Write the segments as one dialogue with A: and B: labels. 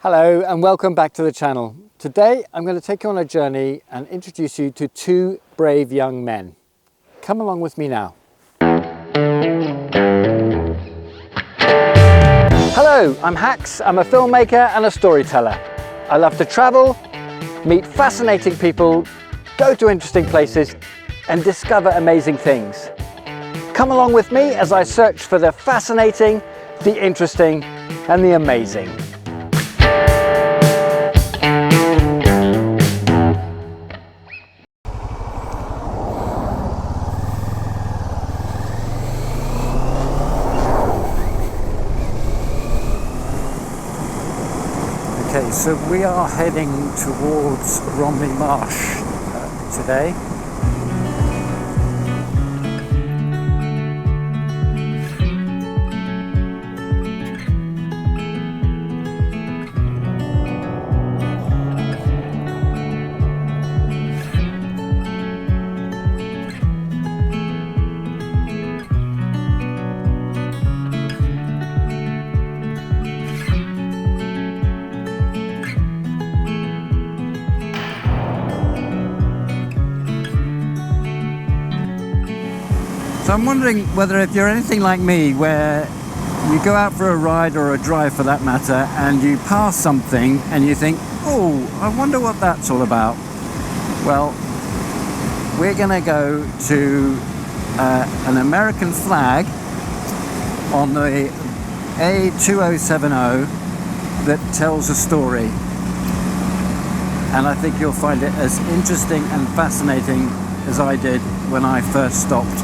A: Hello and welcome back to the channel. Today I'm going to take you on a journey and introduce you to two brave young men. Come along with me now. Hello, I'm Hax. I'm a filmmaker and a storyteller. I love to travel, meet fascinating people, go to interesting places and discover amazing things. Come along with me as I search for the fascinating, the interesting and the amazing. Okay, so we are heading towards Romney Marsh today. So I'm wondering whether if you're anything like me, where you go out for a ride or a drive for that matter and you pass something and you think, oh, I wonder what that's all about. Well, we're going to go to an American flag on the A2070 that tells a story. And I think you'll find it as interesting and fascinating as I did when I first stopped.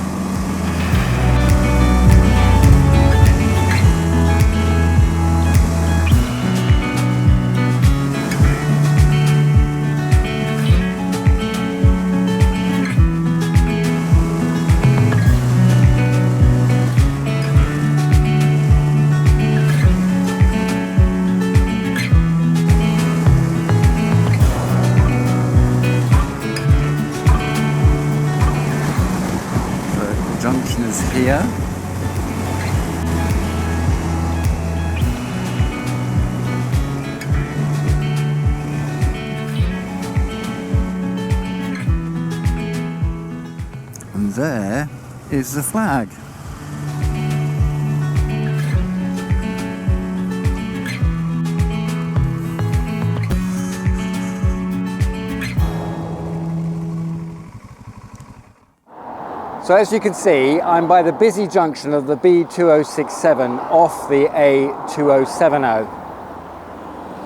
A: Junction is here. And there is the flag. So as you can see, I'm by the busy junction of the B2067 off the A2070.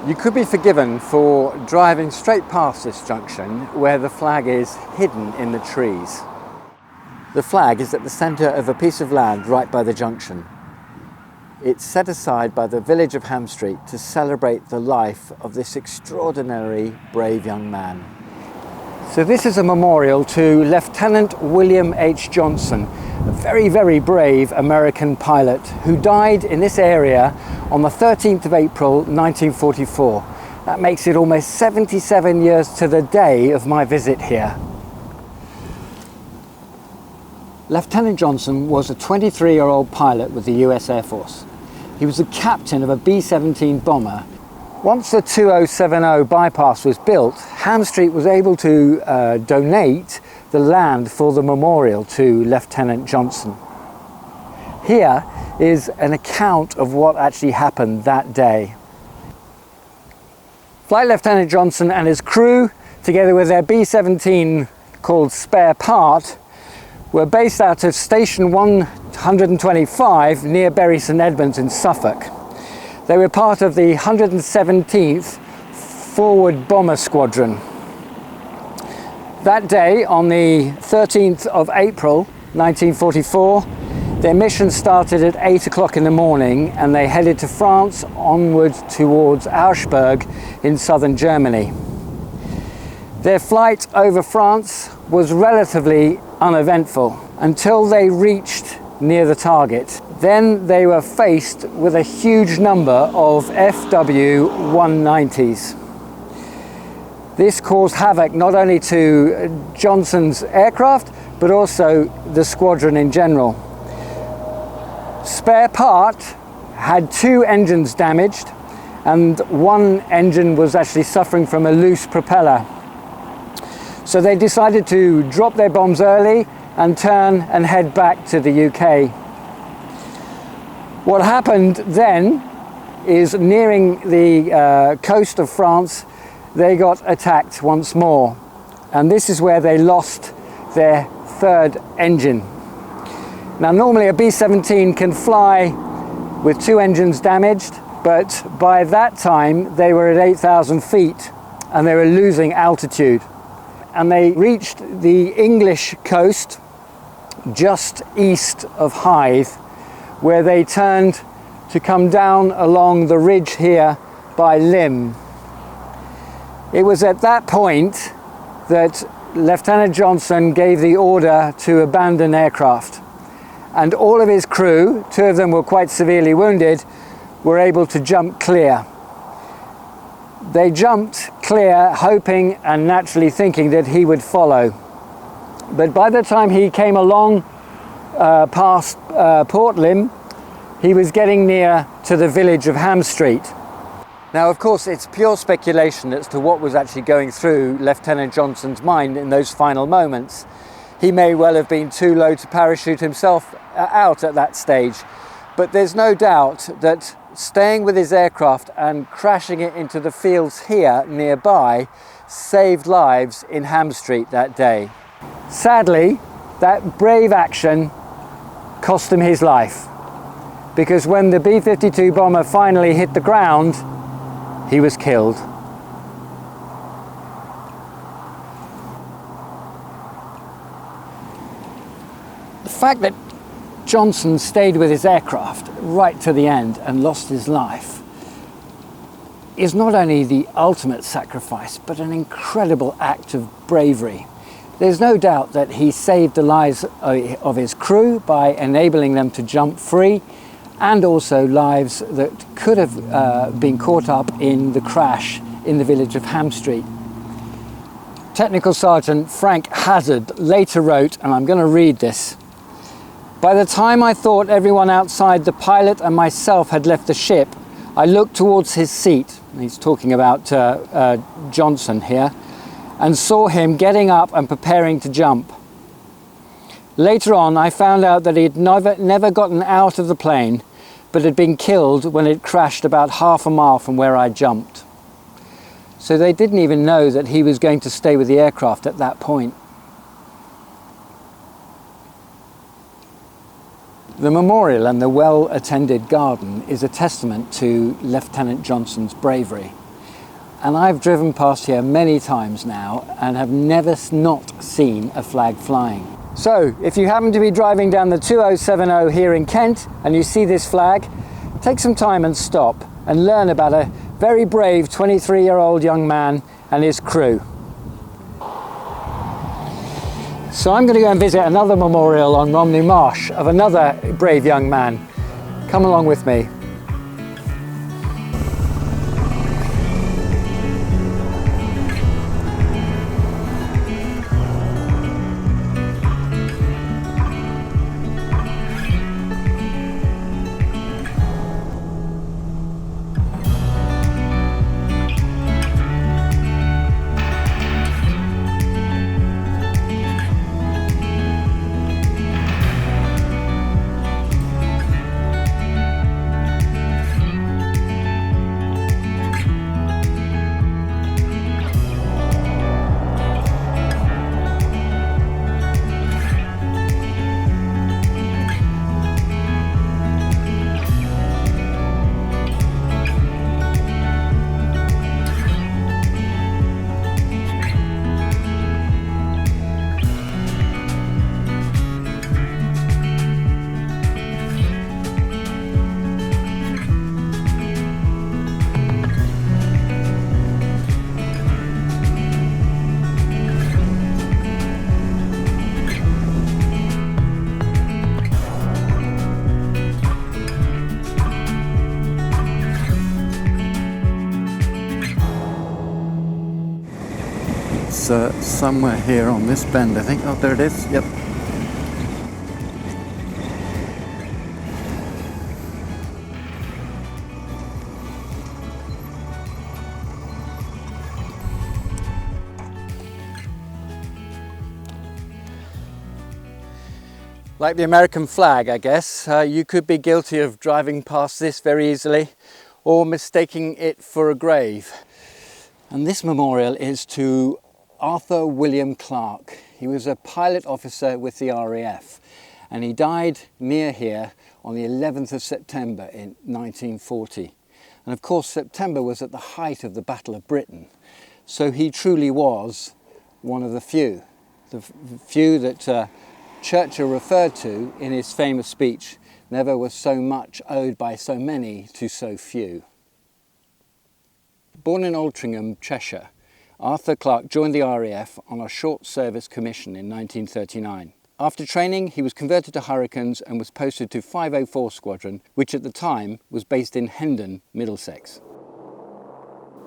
A: You could be forgiven for driving straight past this junction where the flag is hidden in the trees. The flag is at the centre of a piece of land right by the junction. It's set aside by the village of Hamstreet to celebrate the life of this extraordinary brave young man. So this is a memorial to Lieutenant William H. Johnson, a very, very brave American pilot who died in this area on the 13th of April 1944. That makes it almost 77 years to the day of my visit here. Lieutenant Johnson was a 23-year-old pilot with the US Air Force. He was the captain of a B17 bomber. Once the 2070 bypass was built, Hamstreet was able to donate the land for the memorial to Lieutenant Johnson. Here is an account of what actually happened that day. Flight Lieutenant Johnson and his crew, together with their B-17 called Spare Part, were based out of Station 125 near Bury St Edmunds in Suffolk. They were part of the 117th Forward Bomber Squadron. That day, on the 13th of April 1944, their mission started at 8 o'clock in the morning and they headed to France onward towards Augsburg in southern Germany. Their flight over France was relatively uneventful until they reached near the target. Then they were faced with a huge number of FW-190s. This caused havoc not only to Johnson's aircraft, but also the squadron in general. Spare Part had 2 engines damaged and one engine was actually suffering from a loose propeller. So they decided to drop their bombs early and turn and head back to the UK. What happened then is, nearing the coast of France, they got attacked once more, and this is where they lost their third engine. Now normally a B-17 can fly with two engines damaged, but by that time they were at 8,000 feet and they were losing altitude. And they reached the English coast just east of Hythe, where they turned to come down along the ridge here by Lymm. It was at that point that Lieutenant Johnson gave the order to abandon aircraft, and all of his crew, two of them were quite severely wounded, were able to jump clear. They jumped clear, hoping and naturally thinking that he would follow. But by the time he came along past Port Lymm, he was getting near to the village of Hamstreet. Now, of course, it's pure speculation as to what was actually going through Lieutenant Johnson's mind in those final moments. He may well have been too low to parachute himself out at that stage, but there's no doubt that staying with his aircraft and crashing it into the fields here nearby saved lives in Hamstreet that day. Sadly, that brave action cost him his life, because when the B-52 bomber finally hit the ground, he was killed. The fact that Johnson stayed with his aircraft right to the end and lost his life is not only the ultimate sacrifice, but an incredible act of bravery. There's no doubt that he saved the lives of his crew by enabling them to jump free, and also lives that could have been caught up in the crash in the village of Hamstreet. Technical Sergeant Frank Hazard later wrote, and I'm going to read this: "By the time I thought everyone outside the pilot and myself had left the ship, I looked towards his seat," and he's talking about Johnson here, "and saw him getting up and preparing to jump. Later on, I found out that he had never gotten out of the plane, but had been killed when it crashed about half a mile from where I jumped." So they didn't even know that he was going to stay with the aircraft at that point. The memorial and the well-attended garden is a testament to Lieutenant Johnson's bravery. And I've driven past here many times now and have never not seen a flag flying. So, if you happen to be driving down the 2070 here in Kent and you see this flag, take some time and stop and learn about a very brave 23-year-old young man and his crew. So I'm going to go and visit another memorial on Romney Marsh of another brave young man. Come along with me. Somewhere here on this bend, I think. Oh, there it is. Yep. Like the American flag, I guess, you could be guilty of driving past this very easily or mistaking it for a grave. And this memorial is to Arthur William Clarke. He was a pilot officer with the RAF and he died near here on the 11th of September in 1940. And of course September was at the height of the Battle of Britain, so he truly was one of the few that Churchill referred to in his famous speech, "Never was so much owed by so many to so few." Born in Altrincham, Cheshire, Arthur Clarke joined the RAF on a short service commission in 1939. After training, he was converted to Hurricanes and was posted to 504 Squadron, which at the time was based in Hendon, Middlesex.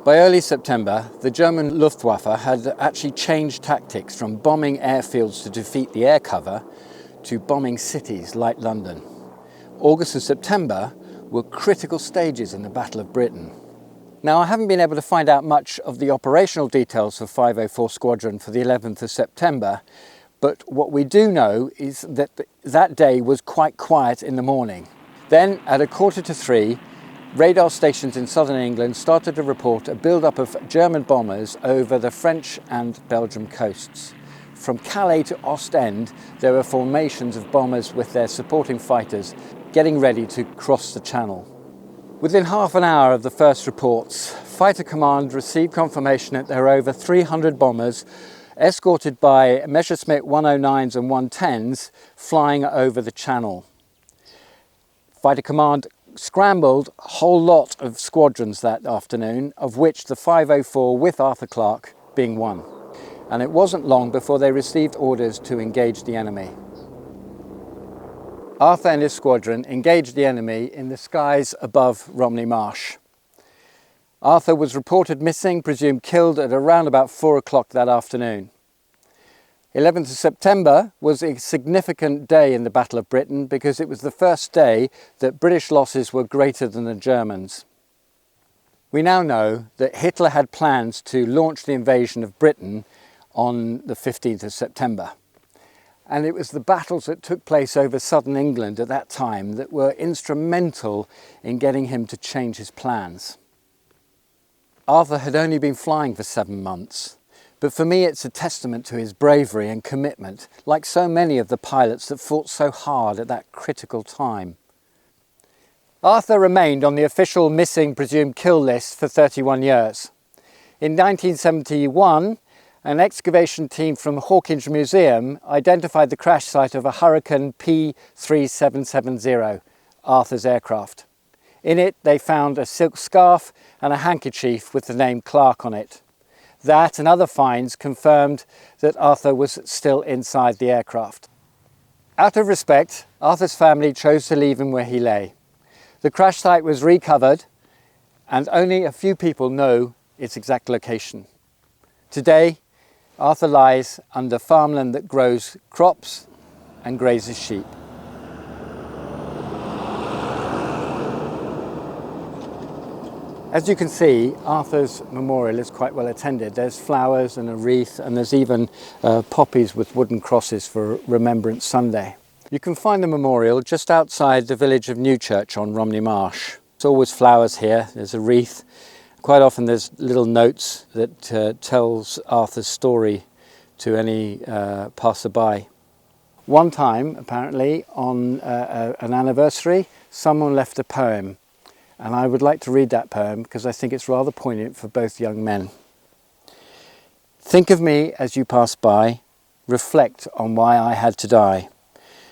A: By early September, the German Luftwaffe had actually changed tactics from bombing airfields to defeat the air cover to bombing cities like London. August and September were critical stages in the Battle of Britain. Now, I haven't been able to find out much of the operational details for 504 Squadron for the 11th of September, but what we do know is that that day was quite quiet in the morning. Then, at 2:45, radar stations in southern England started to report a build-up of German bombers over the French and Belgian coasts. From Calais to Ostend, there were formations of bombers with their supporting fighters getting ready to cross the Channel. Within half an hour of the first reports, Fighter Command received confirmation that there were over 300 bombers escorted by Messerschmitt 109s and 110s flying over the Channel. Fighter Command scrambled a whole lot of squadrons that afternoon, of which the 504 with Arthur Clarke being one. And it wasn't long before they received orders to engage the enemy. Arthur and his squadron engaged the enemy in the skies above Romney Marsh. Arthur was reported missing, presumed killed at around about 4 o'clock that afternoon. 11th of September was a significant day in the Battle of Britain because it was the first day that British losses were greater than the Germans. We now know that Hitler had plans to launch the invasion of Britain on the 15th of September. And it was the battles that took place over southern England at that time that were instrumental in getting him to change his plans. Arthur had only been flying for 7 months. But for me, it's a testament to his bravery and commitment, like so many of the pilots that fought so hard at that critical time. Arthur remained on the official missing presumed kill list for 31 years. In 1971, an excavation team from Hawkinge Museum identified the crash site of a Hurricane P3770, Arthur's aircraft. In it, they found a silk scarf and a handkerchief with the name Clarke on it. That and other finds confirmed that Arthur was still inside the aircraft. Out of respect, Arthur's family chose to leave him where he lay. The crash site was recovered and only a few people know its exact location. Today, Arthur lies under farmland that grows crops and grazes sheep. As you can see, Arthur's memorial is quite well attended. There's flowers and a wreath, and there's even poppies with wooden crosses for Remembrance Sunday. You can find the memorial just outside the village of Newchurch on Romney Marsh. There's always flowers here, there's a wreath. Quite often there's little notes that tells Arthur's story to any passerby. One time, apparently, on an anniversary, someone left a poem. And I would like to read that poem because I think it's rather poignant for both young men. Think of me as you pass by, reflect on why I had to die.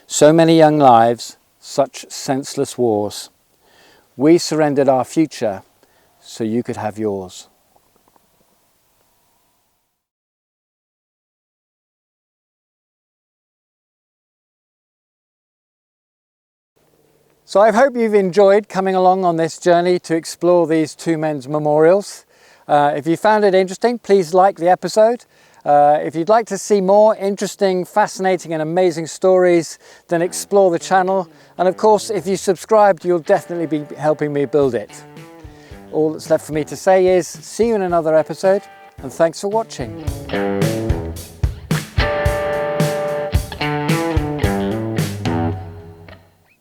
A: So many young lives, such senseless wars. We surrendered our future so you could have yours. So I hope you've enjoyed coming along on this journey to explore these two men's memorials. If you found it interesting, please like the episode. If you'd like to see more interesting, fascinating and amazing stories, then explore the channel. And of course, if you subscribed, you'll definitely be helping me build it. All that's left for me to say is see you in another episode, and thanks for watching.